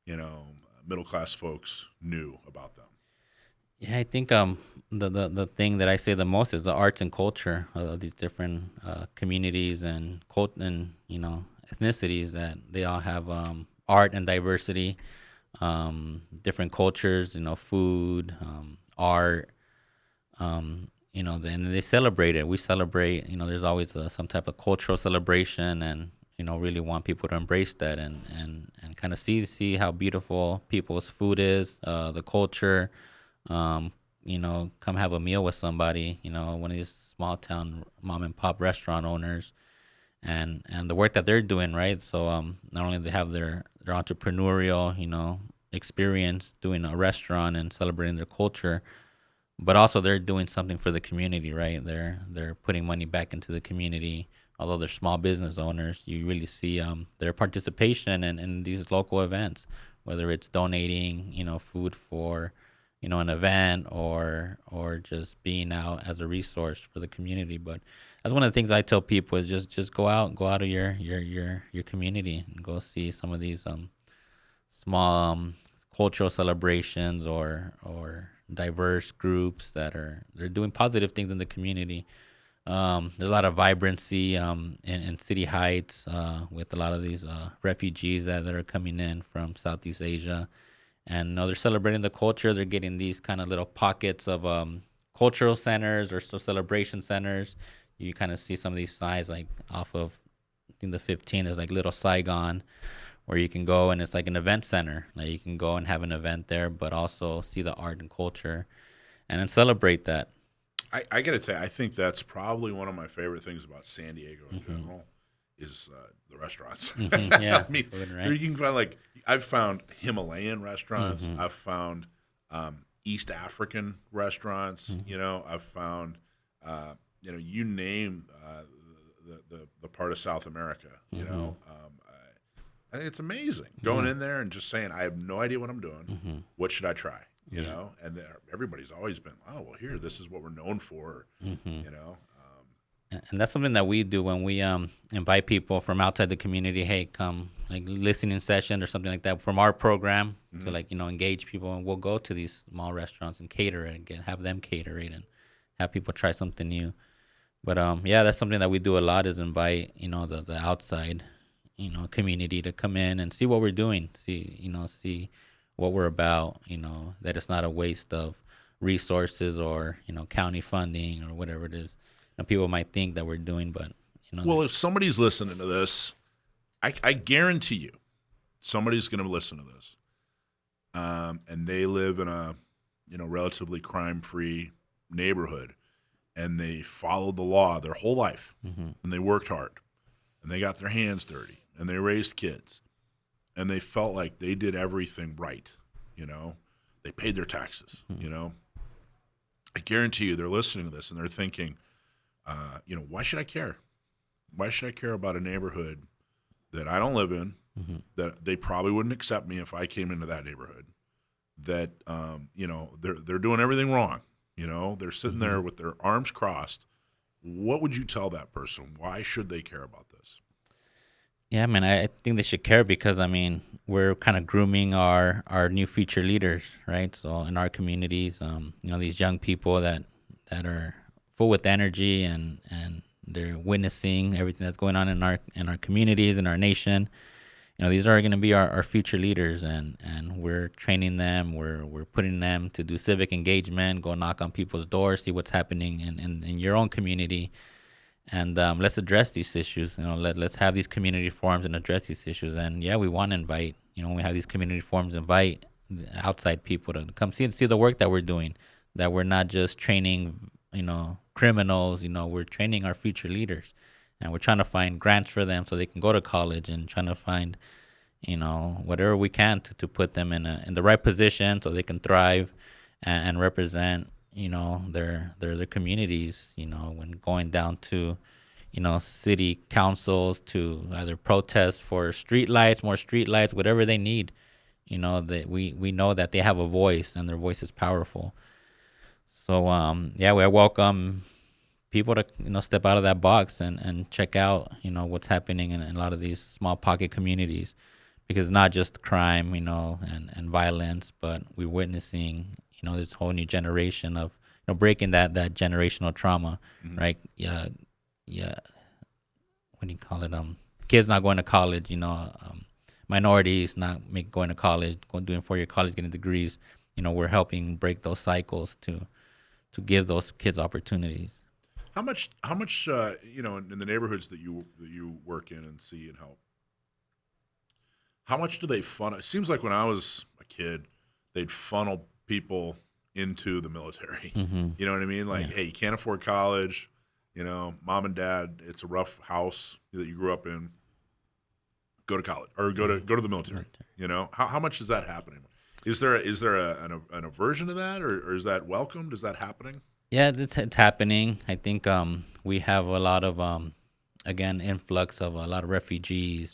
[SPEAKER 1] middle class folks knew about them?
[SPEAKER 2] Yeah, I think the thing that I say the most is the arts and culture of these different communities and ethnicities, that they all have art and diversity, different cultures, food, art, then they celebrate it. We celebrate, there's always some type of cultural celebration, and really want people to embrace that and kind of see how beautiful people's food is, the culture. Come have a meal with somebody, one of these small town mom and pop restaurant owners, and the work that they're doing, right? So not only they have their entrepreneurial, experience doing a restaurant and celebrating their culture, but also they're doing something for the community, right? They're putting money back into the community. Although they're small business owners, you really see their participation in these local events, whether it's donating, food for an event or just being out as a resource for the community. But that's one of the things I tell people is just go out of your community and go see some of these small cultural celebrations or diverse groups they're doing positive things in the community. There's a lot of vibrancy in City Heights with a lot of these refugees that are coming in from Southeast Asia. And they're celebrating the culture. They're getting these kind of little pockets of cultural centers or celebration centers. You kind of see some of these signs like off of, I think the 15 is like Little Saigon, where you can go and it's like an event center. Like you can go and have an event there, but also see the art and culture and then celebrate that.
[SPEAKER 1] I got to tell you, I think that's probably one of my favorite things about San Diego in general is the restaurants.
[SPEAKER 2] Yeah.
[SPEAKER 1] I mean,
[SPEAKER 2] right?
[SPEAKER 1] you can find I've found Himalayan restaurants. I've found East African restaurants. I've found you name the part of South America. I think it's amazing going in there and just saying, I have no idea what I'm doing. What should I try? And everybody's always been, oh, well, here, this is what we're known for.
[SPEAKER 2] And that's something that we do when we invite people from outside the community. Hey, come, like listening session or something like that from our program to engage people, and we'll go to these small restaurants and cater it and have them cater it and have people try something new. But that's something that we do a lot, is invite the outside community to come in and see what we're doing, see what we're about. That it's not a waste of resources or county funding or whatever it is. People might think that we're doing, but
[SPEAKER 1] well, if somebody's listening to this, I guarantee you, somebody's going to listen to this, and they live in a relatively crime-free neighborhood, and they followed the law their whole life, and they worked hard, and they got their hands dirty, and they raised kids, and they felt like they did everything right. They paid their taxes. I guarantee you, they're listening to this and they're thinking, why should I care? Why should I care about a neighborhood that I don't live in, that they probably wouldn't accept me if I came into that neighborhood, that, they're doing everything wrong. They're sitting there with their arms crossed, what would you tell that person? Why should they care about this?
[SPEAKER 2] Yeah, man, I think they should care because we're kind of grooming our new future leaders, right? So in our communities, these young people that are full with energy and they're witnessing everything that's going on in our communities in our nation. These are going to be our future leaders, and we're training them. We're putting them to do civic engagement, go knock on people's doors, see what's happening in your own community, and let's address these issues. Let's have these community forums and address these issues. And yeah, we want to invite. When we have these community forums, invite outside people to come see the work that we're doing. That we're not just training, criminals. We're training our future leaders, and we're trying to find grants for them so they can go to college, and trying to find, whatever we can to put them in the right position so they can thrive and represent their communities, when going down to city councils to either protest for street lights, more street lights, whatever they need. That we know that they have a voice and their voice is powerful. So yeah, we welcome people to step out of that box and check out what's happening in a lot of these small pocket communities, because it's not just crime and violence, but we're witnessing this whole new generation of breaking that generational trauma.
[SPEAKER 1] Mm-hmm.
[SPEAKER 2] Right? Yeah, what do you call it, kids not going to college, minorities not going to college, doing 4-year college, getting degrees. We're helping break those cycles to give those kids opportunities.
[SPEAKER 1] How much in the neighborhoods that you work in and see and help, how much do they funnel? It seems like when I was a kid, they'd funnel people into the military.
[SPEAKER 2] Mm-hmm.
[SPEAKER 1] You know what I mean? Like,
[SPEAKER 2] Yeah.
[SPEAKER 1] hey, you can't afford college. Mom and dad, it's a rough house that you grew up in. Go to college or go to the military. How much is that happening? Is there an aversion to that, or is that welcomed? Is that happening?
[SPEAKER 2] Yeah, it's happening. I think we have a lot of again, influx of a lot of refugee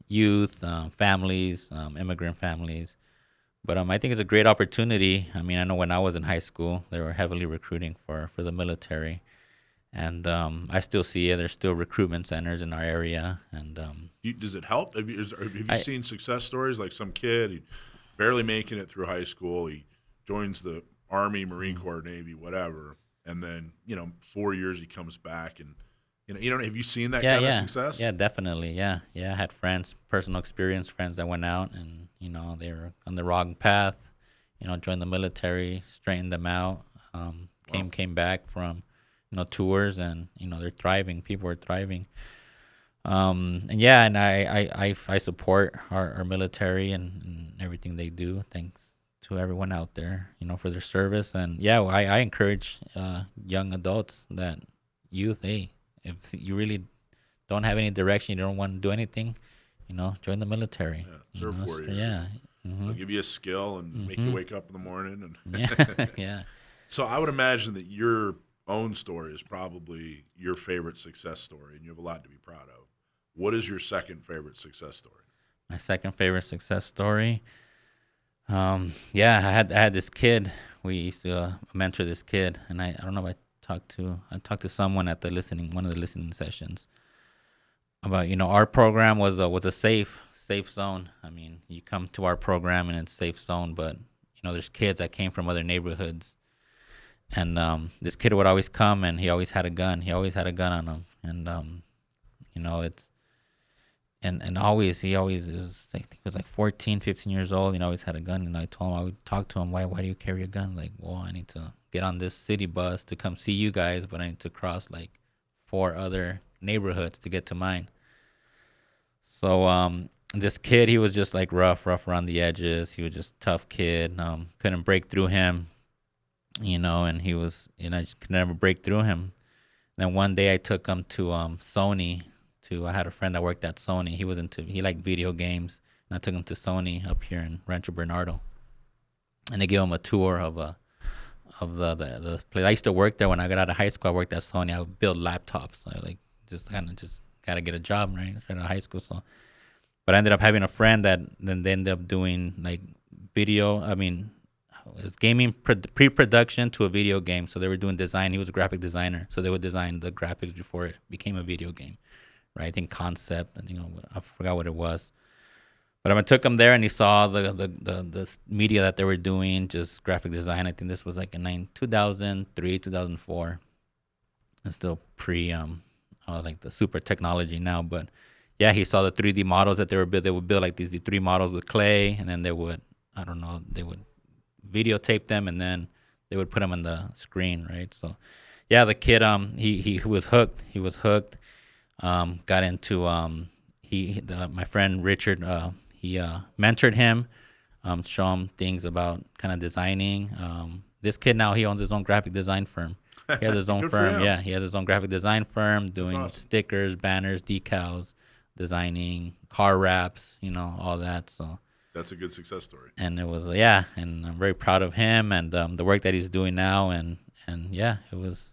[SPEAKER 2] youth, families, immigrant families. But I think it's a great opportunity. I know when I was in high school, they were heavily recruiting for the military, and I still see it. There's still recruitment centers in our area, and
[SPEAKER 1] Does it help? Have you seen success stories like some kid, he barely making it through high school, he joins the Army, Marine Corps, Navy, whatever, and then 4 years he comes back and have you seen that kind of success?
[SPEAKER 2] Yeah, definitely. Yeah. I had friends, personal experience, friends that went out and they were on the wrong path. Joined the military, straightened them out. Came back from tours, and they're thriving. People are thriving. And yeah, and I support our military and everything they do. Thanks to everyone out there, for their service. And yeah, I encourage young adults, that youth, hey, if you really don't have any direction, you don't want to do anything, join the military.
[SPEAKER 1] Yeah, serve 4 years.
[SPEAKER 2] Yeah. Mm-hmm.
[SPEAKER 1] They'll give you a skill and make you wake up in the morning. And
[SPEAKER 2] Yeah. Yeah.
[SPEAKER 1] So I would imagine that your own story is probably your favorite success story, and you have a lot to be proud of. What is your second favorite success story?
[SPEAKER 2] My second favorite success story. Yeah, I had this kid. We used to mentor this kid, and I don't know if I talked to someone at one of the listening sessions about our program was a safe zone. You come to our program and it's safe zone, but there's kids that came from other neighborhoods, and this kid would always come, and he always had a gun. He always had a gun on him, and it's. And always, he always is, I think he was like 14, 15 years old, and always had a gun. And I told him, I would talk to him, why do you carry a gun? Like, well, I need to get on this city bus to come see you guys, but I need to cross like 4 other neighborhoods to get to mine. So this kid, he was just like rough around the edges. He was just a tough kid. Couldn't break through him, and he was, I just could never break through him. And then one day I took him to Sony. I had a friend that worked at Sony. He liked video games, and I took him to Sony up here in Rancho Bernardo, and they gave him a tour of the place. I used to work there when I got out of high school. I worked at Sony. I would build laptops. I just gotta get a job, right? Straight out of high school. So, but I ended up having a friend that then they ended up doing like video. it's gaming pre-production to a video game. So they were doing design. He was a graphic designer, so they would design the graphics before it became a video game, right? I think concept. I forgot what it was. But I took him there, and he saw the media that they were doing, just graphic design. I think this was like in 2003, 2004. It's still pre like the super technology now, but yeah, he saw the 3D models that they were build. They would build like these 3D models with clay, and then they would they would videotape them, and then they would put them on the screen, right? So yeah, the kid he was hooked. He was hooked. Got into my friend Richard. He mentored him, show him things about kind of designing. This kid now, he owns his own graphic design firm. He has his own firm. Yeah, he has his own graphic design firm doing awesome. Stickers, banners, decals, designing car wraps, all that. So
[SPEAKER 1] that's a good success story.
[SPEAKER 2] And it was and I'm very proud of him and the work that he's doing now. And yeah, it was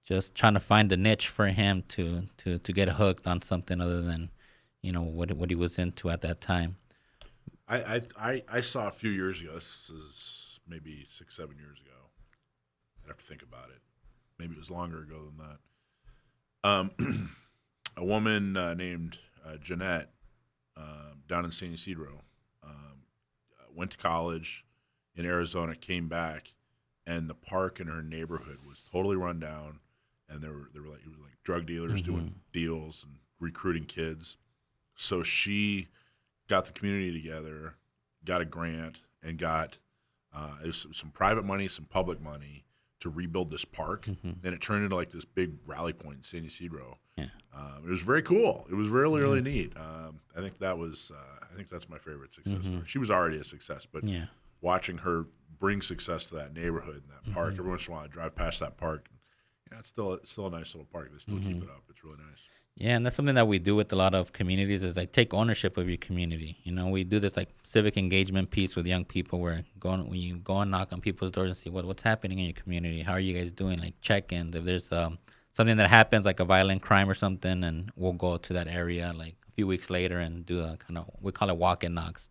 [SPEAKER 2] just trying to find a niche for him to get hooked on something other than what he was into at that time.
[SPEAKER 1] I saw a few years ago. This is maybe 6-7 years ago. I'd have to think about it. Maybe it was longer ago than that. A woman named Jeanette down in San Ysidro went to college in Arizona, came back, and the park in her neighborhood was totally run down, and there were like drug dealers doing deals and recruiting kids. So she got the community together, got a grant, and got it was some private money, some public money to rebuild this park, and it turned into like this big rally point in San Ysidro.
[SPEAKER 2] Yeah.
[SPEAKER 1] It was very cool. It was really, really neat. I think that's my favorite success story. She was already a success, but watching her bring success to that neighborhood and that park, every once in a while I drive past that park. It's still a nice little park. They still keep it up. It's really nice.
[SPEAKER 2] Yeah, and that's something that we do with a lot of communities is like take ownership of your community. We do this like civic engagement piece with young people where when you go and knock on people's doors and see what's happening in your community, how are you guys doing? Like check-ins. If there's something that happens like a violent crime or something, and we'll go to that area like a few weeks later and do a kind of, we call it walk-in knocks,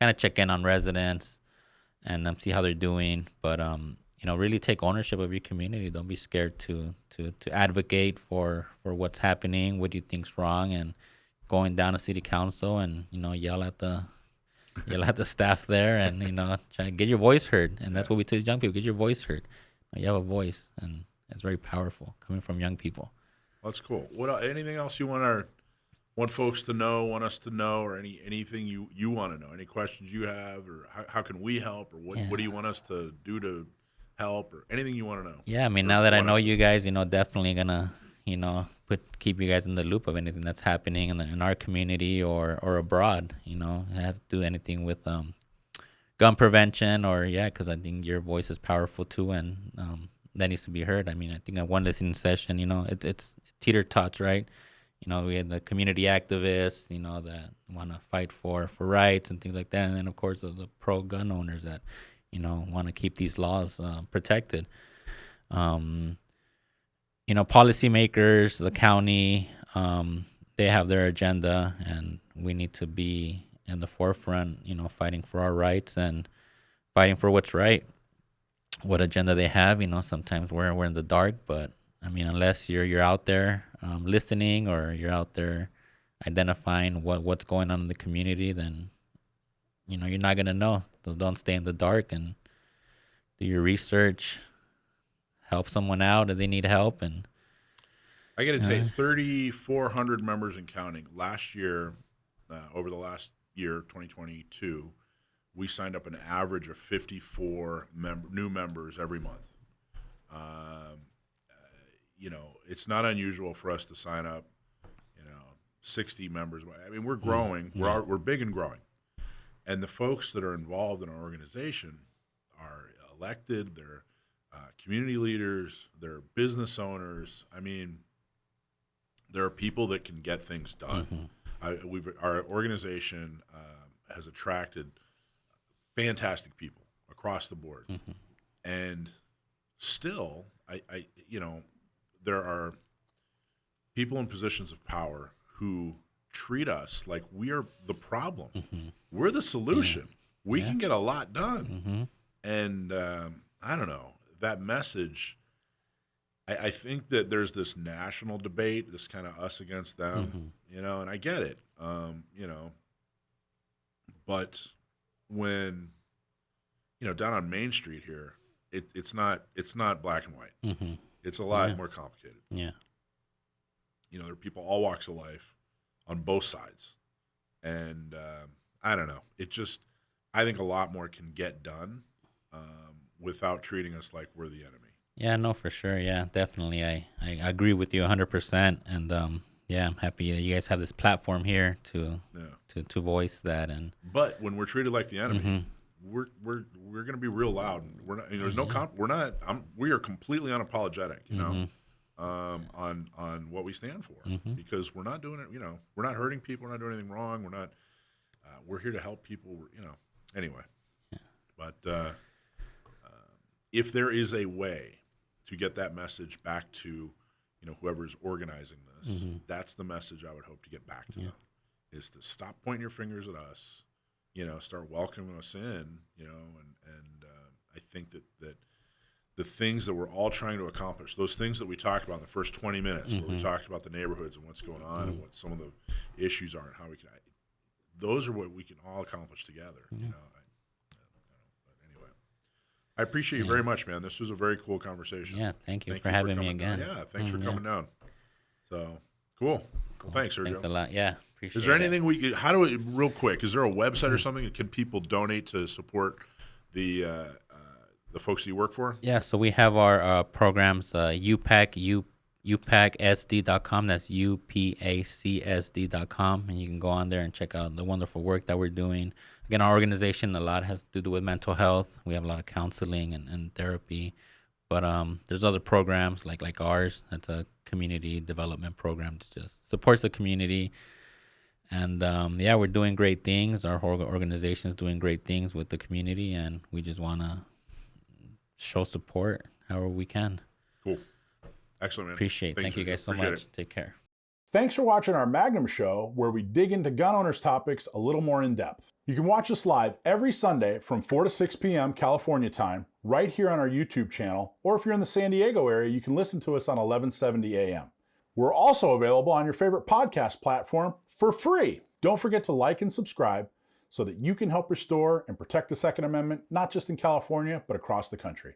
[SPEAKER 2] kind of check in on residents and see how they're doing. But really take ownership of your community. Don't be scared to advocate for what's happening, what you think's wrong, and going down to city council and yell at the staff there and try to get your voice heard. And that's what we tell young people: get your voice heard. You have a voice, and it's very powerful coming from young people.
[SPEAKER 1] That's cool. Anything else you want folks to know, want us to know, or anything you want to know? Any questions you have, or how can we help, or what do you want us to do to help, or anything you want to know?
[SPEAKER 2] Yeah, I mean, now that I know you guys, definitely gonna, keep you guys in the loop of anything that's happening in our community or abroad. It has to do anything with gun prevention because I think your voice is powerful too, and that needs to be heard. I mean, I think at one listening session, it's teeter-tots, right? We had the community activists, that want to fight for rights and things like that, and then of course the pro-gun owners that want to keep these laws protected. Policymakers, the county, they have their agenda, and we need to be in the forefront, fighting for our rights and fighting for what's right. What agenda they have, sometimes we're in the dark, but I mean, unless you're out there listening or you're out there identifying what's going on in the community, then you're not gonna know. So don't stay in the dark and do your research. Help someone out if they need help. And
[SPEAKER 1] I got to tell you, 3,400 members and counting. Last year, over the last year, 2022, we signed up an average of 54 new members every month. It's not unusual for us to sign up, 60 members. I mean, we're growing. We're big and growing. And the folks that are involved in our organization are elected, they're community leaders, they're business owners. I mean, there are people that can get things done. Our organization has attracted fantastic people across the board. And still, there are people in positions of power who treat us like we are the problem. We're the solution. We can get a lot done. And I don't know, that message, I think that there's this national debate, this kind of us against them, and I get it, but when, down on Main Street here, it's not black and white. It's a lot more complicated.
[SPEAKER 2] Yeah.
[SPEAKER 1] There are people all walks of life on both sides. And I don't know. I think a lot more can get done without treating us like we're the enemy.
[SPEAKER 2] Yeah, no, for sure. Yeah, definitely. I agree with you 100%. And I'm happy that you guys have this platform here to voice that. And
[SPEAKER 1] but when we're treated like the enemy, we're going to be real loud. We're not. We are completely unapologetic. On what we stand for, because we're not doing it. We're not hurting people. We're not doing anything wrong. We're not. We're here to help people. Anyway. Yeah. But if there is a way to get that message back to, whoever is organizing this, that's the message I would hope to get back to them, is to stop pointing your fingers at us, start welcoming us in, and I think that the things that we're all trying to accomplish, those things that we talked about in the first 20 minutes, where we talked about the neighborhoods and what's going on and what some of the issues are and how we can, those are what we can all accomplish together, But anyway, I appreciate you very much, man. This was a very cool conversation.
[SPEAKER 2] Yeah, thank you for having me again.
[SPEAKER 1] Yeah, thanks for coming down. So, cool. Well, thanks, Sergio.
[SPEAKER 2] Thanks a lot. Yeah, appreciate it.
[SPEAKER 1] Is there anything we could, how do we, real quick, is there a website or something? Can people donate to support the folks that you work for?
[SPEAKER 2] Yeah, so we have our programs, UPACSD.com. That's UPACSD.com. And you can go on there and check out the wonderful work that we're doing. Again, our organization, a lot has to do with mental health. We have a lot of counseling and therapy. But there's other programs like ours. That's a community development program that just supports the community. And we're doing great things. Our whole organization is doing great things with the community, and we just want to show support however we can.
[SPEAKER 1] Cool. Excellent, man.
[SPEAKER 2] Thank you guys so much. Take care.
[SPEAKER 3] Thanks for watching our Magnum show, where we dig into gun owners topics a little more in depth. You can watch us live every Sunday from 4 to 6 p.m. California time, right here on our YouTube channel, or if you're in the San Diego area, you can listen to us on 1170 a.m. We're also available on your favorite podcast platform for free. Don't forget to like and subscribe so that you can help restore and protect the Second Amendment, not just in California, but across the country.